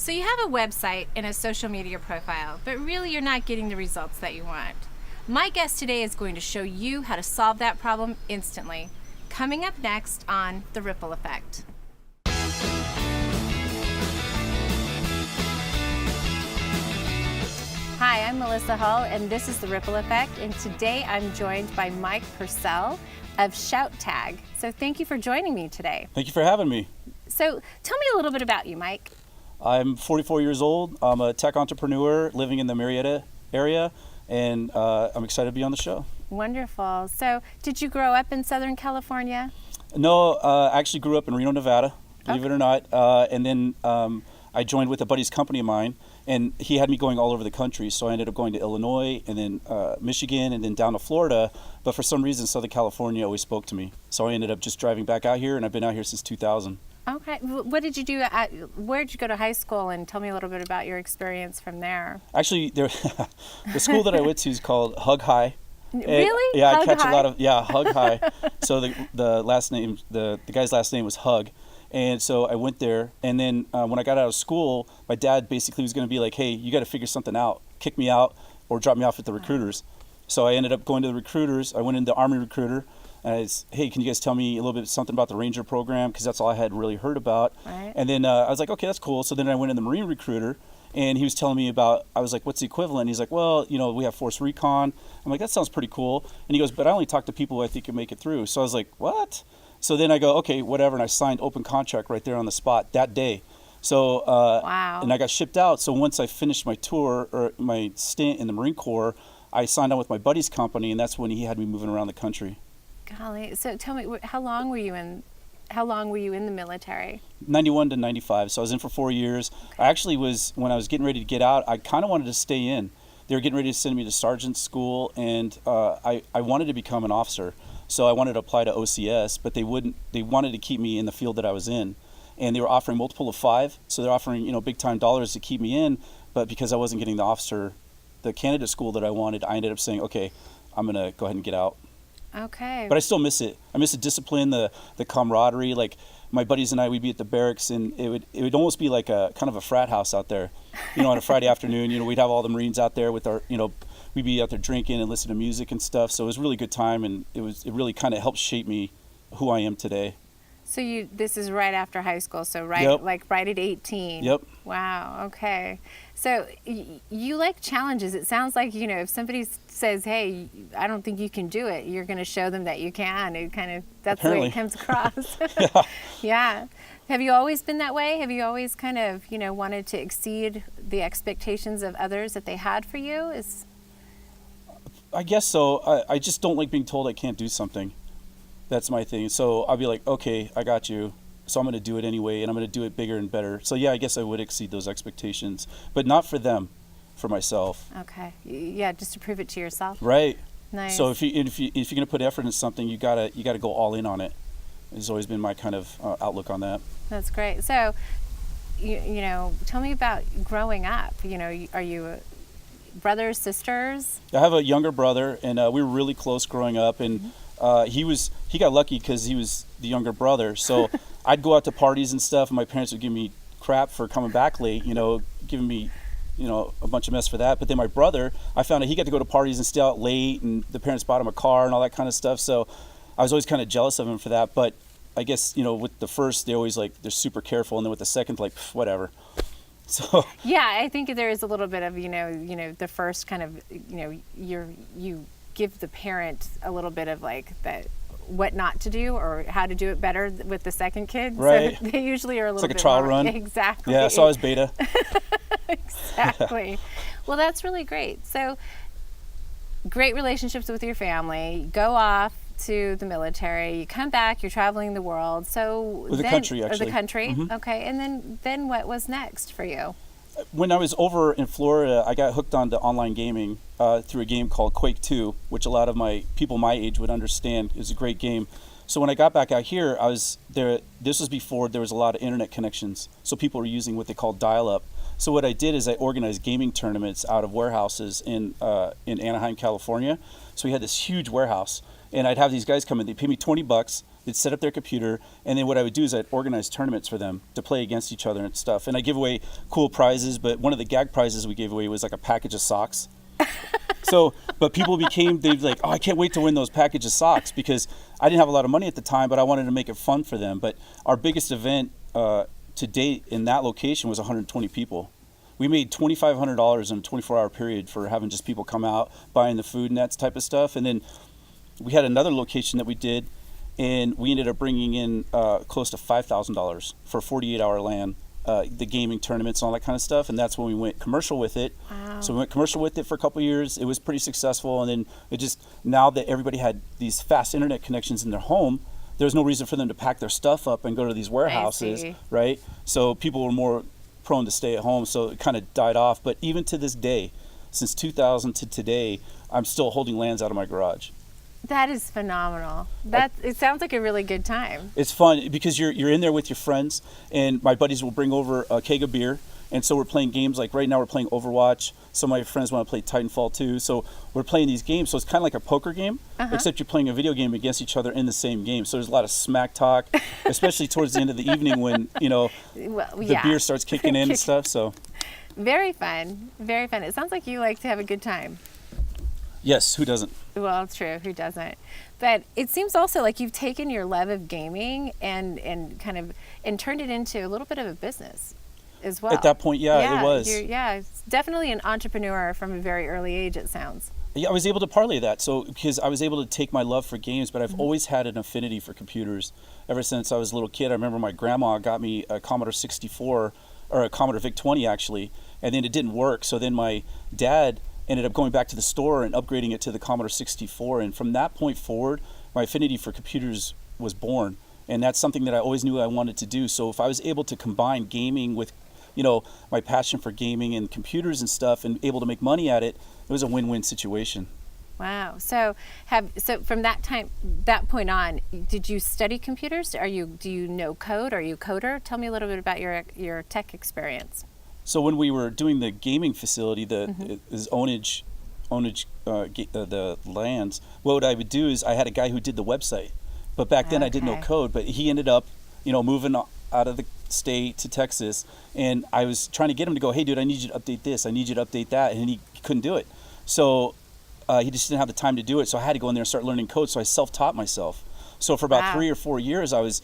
So you have a website and a social media profile, but really you're not getting the results that you want. My guest today is going to show you how to solve that problem instantly. Coming up next on The Ripple Effect. Hi, I'm Melissa Hull, and this is The Ripple Effect, and today I'm joined by Mike Purcell of Shouttag. So thank you for joining me today. Thank you for having me. So tell me a little bit about you, Mike. I'm 44 years old. I'm a tech entrepreneur living in the Marietta area, and I'm excited to be on the show. Wonderful. So did you grow up in Southern California? No, I actually grew up in Reno, Nevada, believe it or not, and then I joined with a buddy's company of mine, and he had me going all over the country. So I ended up going to Illinois, and then Michigan, and then down to Florida. But for some reason, Southern California always spoke to me. So I ended up just driving back out here, and I've been out here since 2000. Okay. What did you do? Where did you go to high school? And tell me a little bit about your experience from there. Actually, the school that I went to is called Hug High. Really? Yeah, Hug I catch High? a lot of Hug High. So the last name, the guy's last name was Hug, and so I went there. And then when I got out of school, my dad basically was going to be like, "Hey, you got to figure something out. Kick me out or drop me off at the recruiters." So I ended up going to the recruiters. I went into Army recruiter. And I was, hey, can you guys tell me a little bit something about the Ranger program? Because that's all I had really heard about. Right. And then I was like, okay, that's cool. So then I went in the Marine recruiter, and he was telling me about, I was like, what's the equivalent? He's like, well, we have Force Recon. I'm like, that sounds pretty cool. And he goes, but I only talk to people who I think can make it through. So I was like, what? So then I go, okay, whatever. And I signed open contract right there on the spot that day. So, wow. And I got shipped out. So once I finished my tour or my stint in the Marine Corps, I signed on with my buddy's company, and that's when he had me moving around the country. Golly. So tell me, how long were you in the military? 91 to 95. So I was in for 4 years. Okay. I actually was, when I was getting ready to get out, I kind of wanted to stay in. They were getting ready to send me to sergeant school, and I wanted to become an officer. So I wanted to apply to OCS, but they wanted to keep me in the field that I was in. And they were offering multiple of 5. So they're offering, big time dollars to keep me in. But because I wasn't getting the candidate school that I wanted, I ended up saying, okay, I'm going to go ahead and get out. Okay. But I still miss it. I miss the discipline, the camaraderie. Like my buddies and I, we'd be at the barracks, and it would almost be like a kind of a frat house out there. On a Friday afternoon, we'd have all the Marines out there with our, we'd be out there drinking and listening to music and stuff. So it was a really good time, and it really kind of helped shape me who I am today. So this is right after high school, so right, Yep. like right at 18. Yep. Wow. Okay. So you like challenges. It sounds like, if somebody says, hey, I don't think you can do it, you're going to show them that you can. That's the way it comes across. Yeah. Yeah. Have you always been that way? Have you always kind of, wanted to exceed the expectations of others that they had for you? I guess so. I just don't like being told I can't do something. That's my thing. So I'll be like, okay, I got you. So I'm going to do it anyway, and I'm going to do it bigger and better. So yeah, I guess I would exceed those expectations, but not for them, for myself. Okay. Yeah, just to prove it to yourself. Right. Nice. So if you're going to put effort in something, you gotta go all in on it. It's always been my kind of outlook on that. That's great. So, tell me about growing up. Are you brothers, sisters? I have a younger brother, and we were really close growing up, and he got lucky because he was the younger brother. So I'd go out to parties and stuff, and my parents would give me crap for coming back late, giving me, a bunch of mess for that. But then my brother, I found out he got to go to parties and stay out late, and the parents bought him a car and all that kind of stuff. So I was always kind of jealous of him for that. But I guess, with the first, they always they're super careful, and then with the second, whatever. So yeah, I think there is a little bit of, the first kind of, you give the parent a little bit of that what not to do or how to do it better with the second kid. Right. So they usually are a little bit it's like a trial more, run. Exactly. Yeah, so I was beta. Exactly. Well, that's really great. So great relationships with your family, go off to the military, you come back, you're traveling the world. So the country, actually. Or the country. Mm-hmm. Okay. And then what was next for you? When I was over in Florida, I got hooked onto online gaming through a game called Quake 2, which a lot of my people my age would understand is a great game. So when I got back out here, I was there. This was before there was a lot of internet connections, so people were using what they call dial-up. So what I did is I organized gaming tournaments out of warehouses in Anaheim, California. So we had this huge warehouse, and I'd have these guys come in. They'd pay me $20. they'd set up their computer, and then what I would do is I'd organize tournaments for them to play against each other and stuff. And I give away cool prizes, but one of the gag prizes we gave away was like a package of socks. So, but people they'd like, oh, I can't wait to win those package of socks, because I didn't have a lot of money at the time, but I wanted to make it fun for them. But our biggest event to date in that location was 120 people. We made $2,500 in a 24-hour period for having just people come out, buying the food and that type of stuff. And then we had another location that we did, and we ended up bringing in close to $5,000 for 48-hour LAN, the gaming tournaments and all that kind of stuff. And that's when we went commercial with it. Wow. So we went commercial with it for a couple of years. It was pretty successful. And then now that everybody had these fast internet connections in their home, there was no reason for them to pack their stuff up and go to these warehouses, right? So people were more prone to stay at home, so it kind of died off. But even to this day, since 2000 to today, I'm still holding LANs out of my garage. That is phenomenal. It sounds like a really good time. It's fun because you're in there with your friends, and my buddies will bring over a keg of beer, and so we're playing games. Like right now we're playing Overwatch. Some of my friends want to play Titanfall 2, so we're playing these games. So it's kind of like a poker game, except you're playing a video game against each other in the same game. So there's a lot of smack talk, especially towards the end of the evening when the beer starts kicking in and stuff. So very fun, very fun. It sounds like you like to have a good time. Yes, who doesn't? Well, it's true. Who doesn't? But it seems also like you've taken your love of gaming and turned it into a little bit of a business as well. At that point, it was. It's definitely an entrepreneur from a very early age, it sounds. Yeah, I was able to parlay that. So because I was able to take my love for games, but I've always had an affinity for computers ever since I was a little kid. I remember my grandma got me a Commodore 64, or a Commodore VIC-20 actually, and then it didn't work. So then my dad ended up going back to the store and upgrading it to the Commodore 64. And from that point forward, my affinity for computers was born. And that's something that I always knew I wanted to do. So if I was able to combine gaming with, my passion for gaming and computers and stuff, and able to make money at it, it was a win-win situation. Wow. So from that point on, did you study computers? Do you know code? Are you a coder? Tell me a little bit about your tech experience. So when we were doing the gaming facility, the lands, what I would do is I had a guy who did the website. But back then I didn't know code, but he ended up, moving out of the state to Texas, and I was trying to get him to go, hey dude, I need you to update this, I need you to update that, and he couldn't do it. So he just didn't have the time to do it, so I had to go in there and start learning code, so I self-taught myself. So for about 3 or 4 years I was,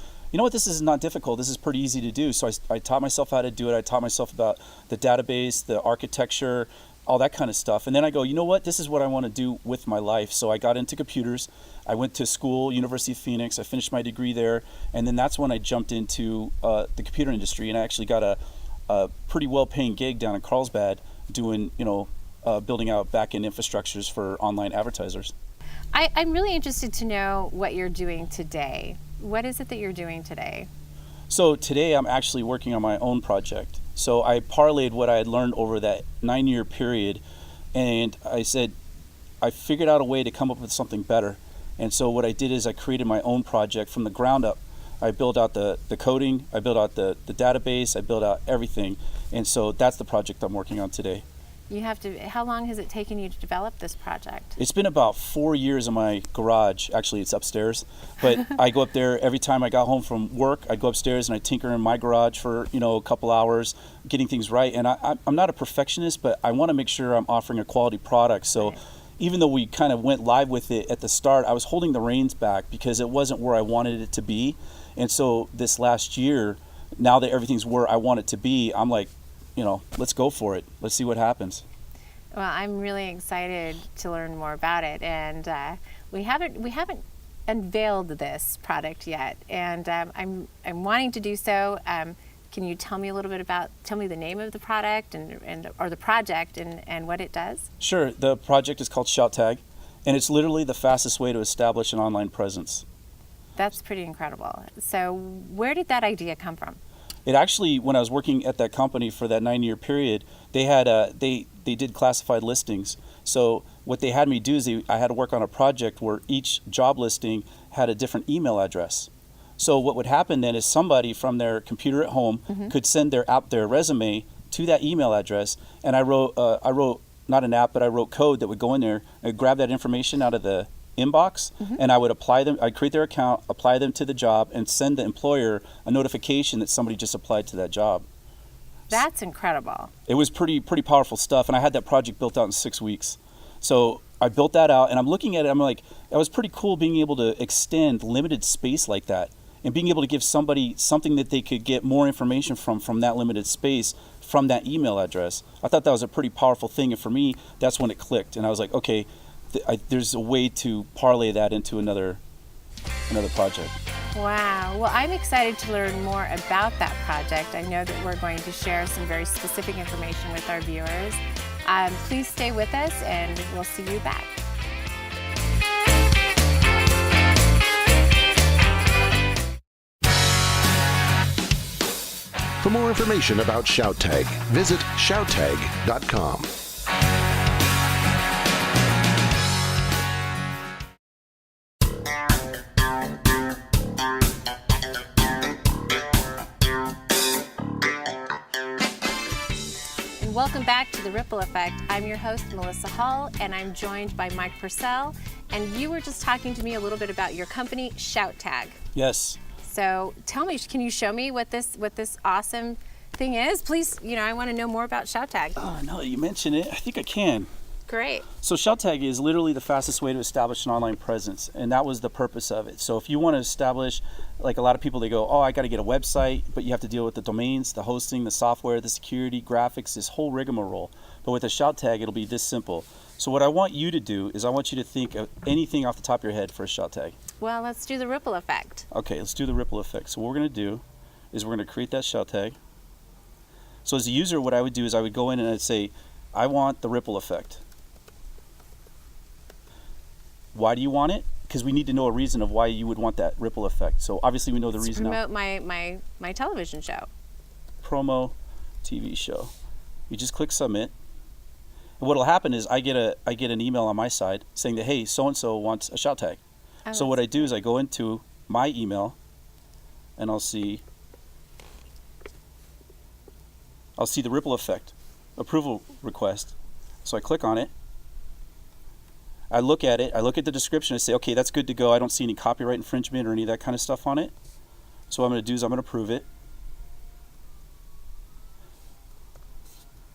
this is not difficult, this is pretty easy to do. So I taught myself how to do it. I taught myself about the database, the architecture, all that kind of stuff. And then I go, this is what I want to do with my life. So I got into computers. I went to school, University of Phoenix. I finished my degree there. And then that's when I jumped into the computer industry. And I actually got a pretty well-paying gig down in Carlsbad doing, building out back-end infrastructures for online advertisers. I'm really interested to know what you're doing today. What is it that you're doing today? So today I'm actually working on my own project. So I parlayed what I had learned over that 9-year period, and I said, I figured out a way to come up with something better. And so what I did is I created my own project from the ground up. I built out the coding, I built out the database, I built out everything. And so that's the project I'm working on today. How long has it taken you to develop this project? It's been about 4 years in my garage. Actually, it's upstairs. But I go up there every time I got home from work. I'd go upstairs and I'd tinker in my garage for, a couple hours, getting things right. And I'm not a perfectionist, but I want to make sure I'm offering a quality product. So even though we kind of went live with it at the start, I was holding the reins back because it wasn't where I wanted it to be. And so this last year, now that everything's where I want it to be, I'm like, let's go for it. Let's see what happens. Well, I'm really excited to learn more about it, and we haven't unveiled this product yet, and I'm wanting to do so. Can you tell me a little bit tell me the name of the product or the project and what it does? Sure. The project is called Shouttag, and it's literally the fastest way to establish an online presence. That's pretty incredible. So where did that idea come from? It actually, when I was working at that company for that 9-year period, they had they did classified listings. So what they had me do is I had to work on a project where each job listing had a different email address. So what would happen then is somebody from their computer at home could send their resume to that email address, and I wrote not an app, but I wrote code that would go in there and grab that information out of the inbox, and I would apply them. I'd create their account, apply them to the job, and send the employer a notification that somebody just applied to that job. That's incredible. It was pretty powerful stuff, and I had that project built out in 6 weeks. So I built that out, and I'm looking at it, I'm like, it was pretty cool being able to extend limited space like that, and being able to give somebody something that they could get more information from that limited space, from that email address. I thought that was a pretty powerful thing, and for me, that's when it clicked, and I was like, okay, there's a way to parlay that into another project. Wow. Well, I'm excited to learn more about that project. I know that we're going to share some very specific information with our viewers. Please stay with us, and we'll see you back. For more information about Shouttag, visit shouttag.com. Welcome back to The Ripple Effect. I'm your host, Melissa Hull, and I'm joined by Mike Purcell. And you were just talking to me a little bit about your company, Shouttag. Yes. So tell me, can you show me what this awesome thing is? Please, I want to know more about Shouttag. Oh, now that you mention it, I think I can. Great. So Shouttag is literally the fastest way to establish an online presence, and that was the purpose of it. So if you want to establish, like a lot of people, they go, oh, I got to get a website, but you have to deal with the domains, the hosting, the software, the security, graphics, this whole rigmarole. But with a Shouttag, it'll be this simple. So what I want you to do is I want you to think of anything off the top of your head for a Shouttag. Well, let's do the ripple effect. Okay, let's do the ripple effect. So what we're going to do is we're going to create that Shouttag. So as a user, what I would do is I would go in and I'd say, I want the ripple effect. Why do you want it? Because we need to know a reason of why you would want that ripple effect. So obviously we know the reason now. To promote my television show. Promo TV show. You just click submit. And what'll happen is I get an email on my side saying that, hey, so-and-so wants a Shouttag. Oh, so what I do is I go into my email and I'll see the ripple effect approval request. So I click on it. I look at it, I look at the description, I say, okay, that's good to go. I don't see any copyright infringement or any of that kind of stuff on it. So what I'm going to do is I'm going to approve it.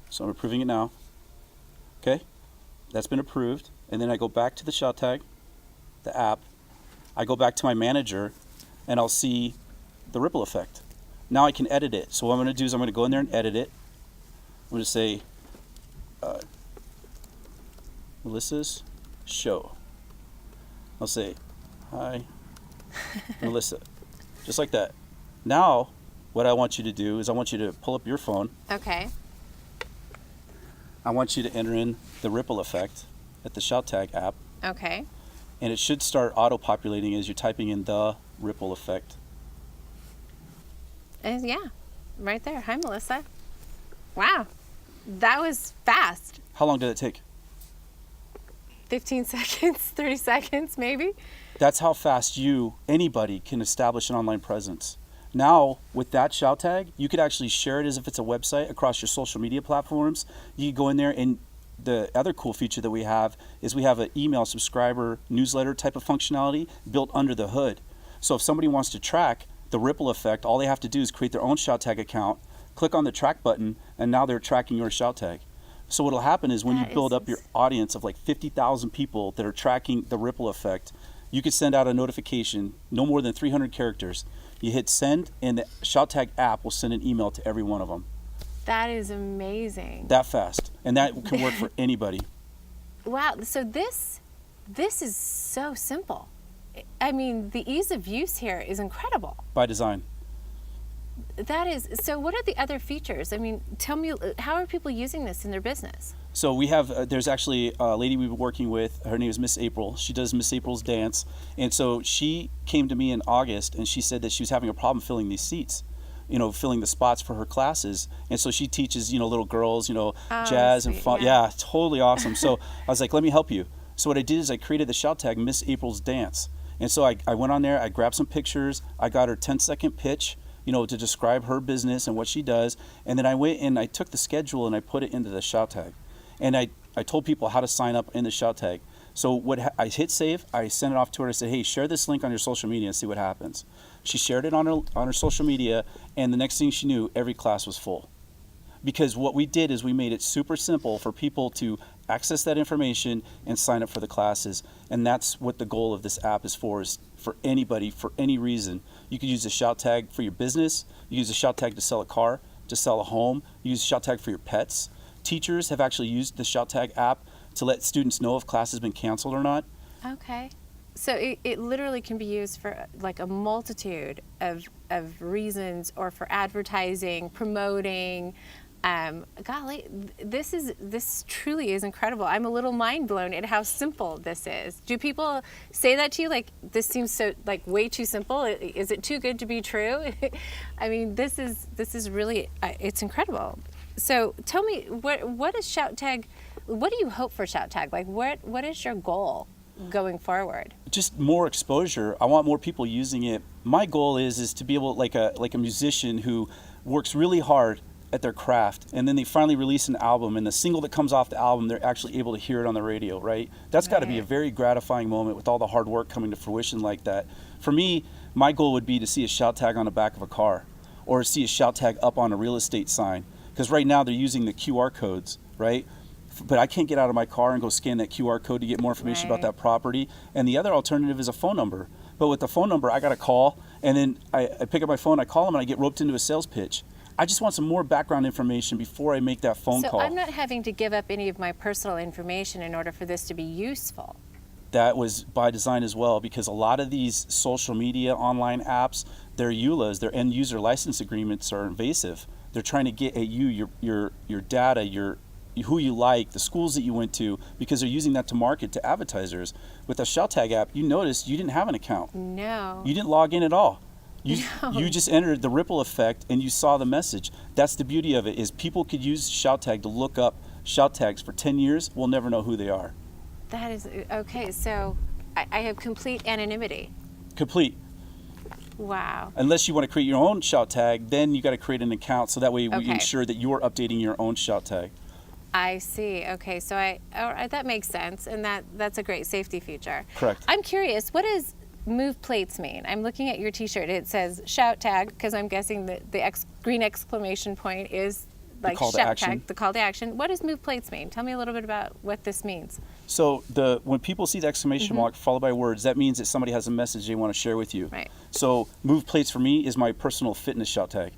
So I'm approving it now. Okay, that's been approved. And then I go back to the Shouttag, the app. I go back to my manager and I'll see the ripple effect. Now I can edit it. So what I'm going to do is I'm going to go in there and edit it. I'm going to say, Melissa's show. I'll say, hi, Melissa. Just like that. Now, what I want you to do is I want you to pull up your phone. Okay. I want you to enter in the ripple effect at the Shouttag app. Okay. And it should start auto-populating as you're typing in the ripple effect. And yeah, right there. Hi, Melissa. Wow. That was fast. How long did it take? 15 seconds, 30 seconds, maybe. That's how fast anybody can establish an online presence. Now, with that Shouttag, you could actually share it as if it's a website across your social media platforms. You could go in there, and the other cool feature that we have is we have an email subscriber newsletter type of functionality built under the hood. So if somebody wants to track the ripple effect, all they have to do is create their own Shouttag account, click on the track button, and now they're tracking your Shouttag. So what'll happen is when you build up your audience of like 50,000 people that are tracking the ripple effect, you could send out a notification, no more than 300 characters. You hit send, and the Shouttag app will send an email to every one of them. That is amazing. That fast. And that can work for anybody. Wow. So this is so simple. I mean, the ease of use here is incredible. By design. That is. So what are the other features? I mean, tell me, how are people using this in their business? So we have, there's actually a lady we've been working with. Her name is Miss April. She does Miss April's dance. And so she came to me in August and she said that she was having a problem filling these seats, filling the spots for her classes. And so she teaches, little girls, jazz and fun. Yeah, totally awesome. So I was like, let me help you. So what I did is I created the Shouttag Miss April's Dance. And so I went on there, I grabbed some pictures, I got her 10-second pitch, to describe her business and what she does. And then I went and I took the schedule and I put it into the Shouttag. And I told people how to sign up in the Shouttag. So I hit save, I sent it off to her, I said, hey, share this link on your social media and see what happens. She shared it on her social media, and the next thing she knew, every class was full. Because what we did is we made it super simple for people to access that information and sign up for the classes. And that's what the goal of this app is for anybody, for any reason. You could use a Shouttag for your business. You use a Shouttag to sell a car, to sell a home. You use a Shouttag for your pets. Teachers have actually used the Shouttag app to let students know if class has been canceled or not. Okay. So it literally can be used for like a multitude of reasons, or for advertising, promoting. Golly, this truly is incredible. I'm a little mind blown at how simple this is. Do people say that to you? Like, this seems so like way too simple. Is it too good to be true? I mean, this is really it's incredible. So tell me, what is Shouttag? What do you hope for Shouttag? Like, what is your goal going forward? Just more exposure. I want more people using it. My goal is to be able, like a musician who works really hard at their craft, and then they finally release an album, and the single that comes off the album, they're actually able to hear it on the radio, right? That's got to be a very gratifying moment with all the hard work coming to fruition like that. For me, my goal would be to see a Shouttag on the back of a car, or see a Shouttag up on a real estate sign, because right now they're using the QR codes, right? But I can't get out of my car and go scan that QR code to get more information about that property. And the other alternative is a phone number. But with the phone number, I got to call, and then I pick up my phone, I call them, and I get roped into a sales pitch. I just want some more background information before I make that phone call. So I'm not having to give up any of my personal information in order for this to be useful. That was by design as well, because a lot of these social media online apps, their EULAs, their end user license agreements, are invasive. They're trying to get at you, your data, who you like, the schools that you went to, because they're using that to market to advertisers. With the Shouttag app, you noticed you didn't have an account. No. You didn't log in at all. You just entered the ripple effect and you saw the message. That's the beauty of it, is people could use Shouttag to look up Shouttags for 10 years. We'll never know who they are. That is, okay, so I have complete anonymity. Complete. Wow. Unless you want to create your own Shouttag, then you got to create an account, so that way we ensure that you're updating your own Shouttag. I see. Okay, so that makes sense, and that's a great safety feature. Correct. I'm curious, what does Moveplates mean? I'm looking at your T-shirt. It says Shouttag, because I'm guessing that the green exclamation point is like Shouttag, the call to action. What does Moveplates mean? Tell me a little bit about what this means. So when people see the exclamation mark followed by words, that means that somebody has a message they want to share with you. Right. So Moveplates for me is my personal fitness Shouttag.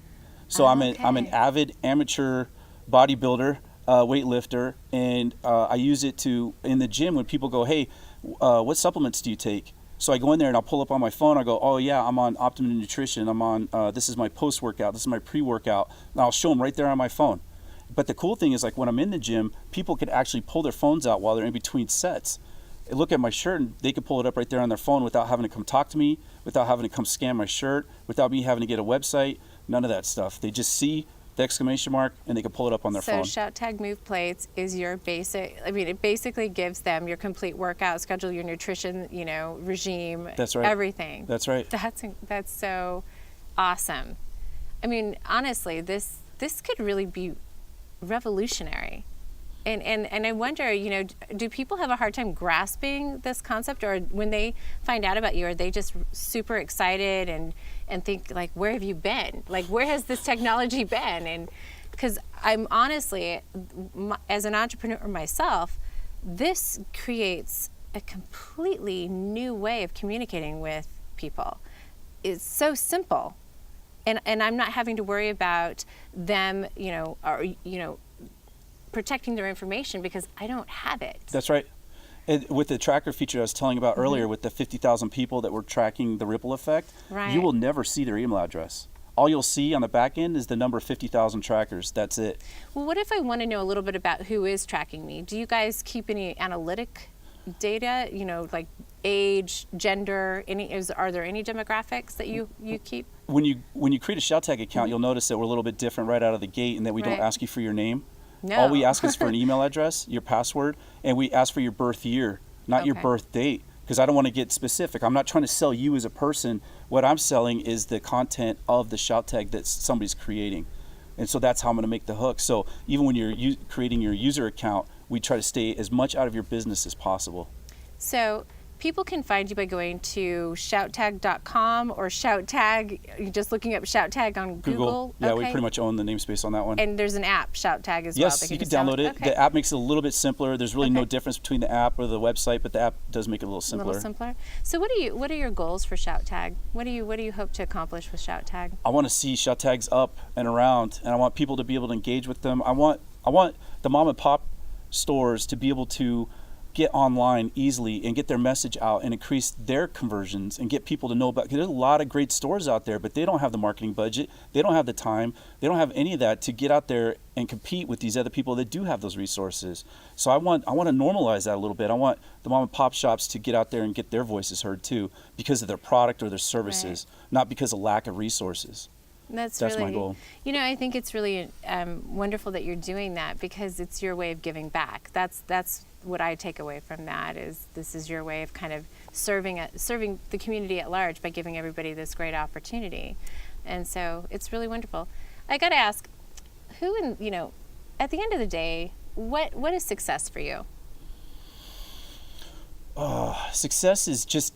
So I'm an avid amateur bodybuilder, weightlifter, and I use it in the gym when people go, hey, what supplements do you take? So I go in there and I'll pull up on my phone. I go, oh yeah, I'm on Optimum Nutrition. I'm on, this is my post-workout. This is my pre-workout. And I'll show them right there on my phone. But the cool thing is, like, when I'm in the gym, people could actually pull their phones out while they're in between sets. They look at my shirt and they could pull it up right there on their phone without having to come talk to me, without having to come scan my shirt, without me having to get a website, none of that stuff. They just see the exclamation mark and they can pull it up on their phone. So Shouttag Moveplates is your basic, it basically gives them your complete workout schedule, your nutrition, regime. That's right. Everything. That's right. That's so awesome. I mean, honestly, this could really be revolutionary. And I wonder, do people have a hard time grasping this concept, or when they find out about you, are they just super excited and think, like, where have you been? Like, where has this technology been? And because I'm honestly, as an entrepreneur myself, this creates a completely new way of communicating with people. It's so simple. And I'm not having to worry about them, protecting their information because I don't have it. That's right. And with the tracker feature I was telling about earlier, with the 50,000 people that were tracking the ripple effect, you will never see their email address. All you'll see on the back end is the number of 50,000 trackers. That's it. Well, what if I want to know a little bit about who is tracking me? Do you guys keep any analytic data, like age, gender, are there any demographics that you keep? When you create a Shouttag account, you'll notice that we're a little bit different right out of the gate, and that we don't ask you for your name. No. All we ask is for an email address, your password, and we ask for your birth year, not your birth date, because I don't want to get specific. I'm not trying to sell you as a person. What I'm selling is the content of the Shouttag that somebody's creating. And so that's how I'm going to make the hook. So even when you're creating your user account, we try to stay as much out of your business as possible. So people can find you by going to shouttag.com or Shouttag, just looking up Shouttag on Google. Yeah, okay. we pretty much own the namespace on that one. And there's an app, Shouttag, as well. Yes, you can download it. Okay. The app makes it a little bit simpler. There's really no Okay. difference between the app or the website, but the app does make it a little A simpler. little simpler. So what are your goals for Shouttag? What do you hope to accomplish with Shouttag? I want to see Shouttags up and around, and I want people to be able to engage with them. I want the mom and pop stores to be able to get online easily and get their message out and increase their conversions and get people to know about, because there's a lot of great stores out there, but they don't have the marketing budget, they don't have the time, they don't have any of that to get out there and compete with these other people that do have those resources. So I want to normalize that a little bit. I want the mom and pop shops to get out there and get their voices heard too, because of their product or their services, not because of lack of resources. That's really really, my goal. I think it's really wonderful that you're doing that, because it's your way of giving back. That's what I take away from that, is this is your way of kind of serving the community at large by giving everybody this great opportunity. And so it's really wonderful. I got to ask, at the end of the day, what is success for you? Success is just,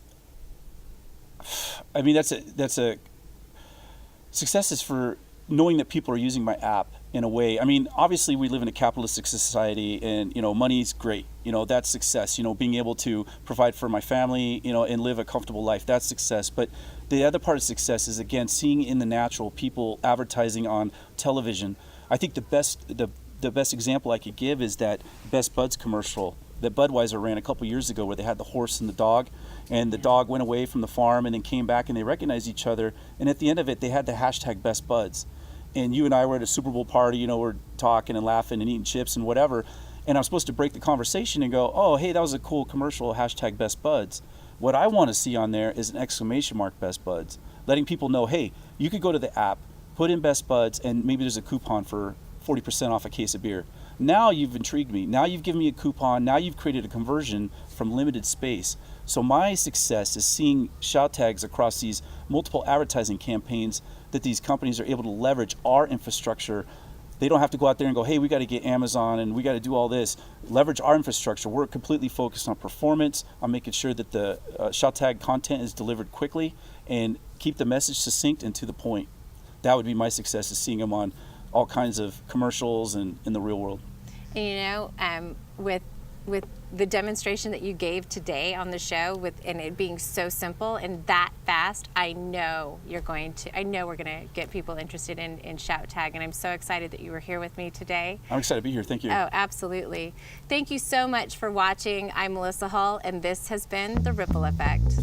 success is for knowing that people are using my app in a way. I mean, obviously we live in a capitalistic society, and money's great. That's success. Being able to provide for my family, and live a comfortable life, that's success. But the other part of success is, again, seeing in the natural people advertising on television. I think the best example I could give is that Best Buds commercial that Budweiser ran a couple years ago, where they had the horse and the dog, and the dog went away from the farm and then came back, and they recognized each other, and at the end of it they had the hashtag Best Buds. And you and I were at a Super Bowl party, we're talking and laughing and eating chips and whatever, and I'm supposed to break the conversation and go, oh, hey, that was a cool commercial, hashtag Best Buds. What I want to see on there is an exclamation mark Best Buds, letting people know, hey, you could go to the app, put in Best Buds, and maybe there's a coupon for 40% off a case of beer. Now you've intrigued me. Now you've given me a coupon. Now you've created a conversion from limited space. So my success is seeing Shouttags across these multiple advertising campaigns that these companies are able to leverage our infrastructure. They don't have to go out there and go, hey, we got to get Amazon and we got to do all this. Leverage our infrastructure. We're completely focused on performance, on making sure that the Shouttag content is delivered quickly, and keep the message succinct and to the point. That would be my success, is seeing them on all kinds of commercials and in the real world. And with the demonstration that you gave today on the show, and it being so simple and that fast, I know we're going to get people interested in Shouttag, and I'm so excited that you were here with me today. I'm excited to be here. Thank you. Oh, absolutely. Thank you so much for watching. I'm Melissa Hull, and this has been The Ripple Effect.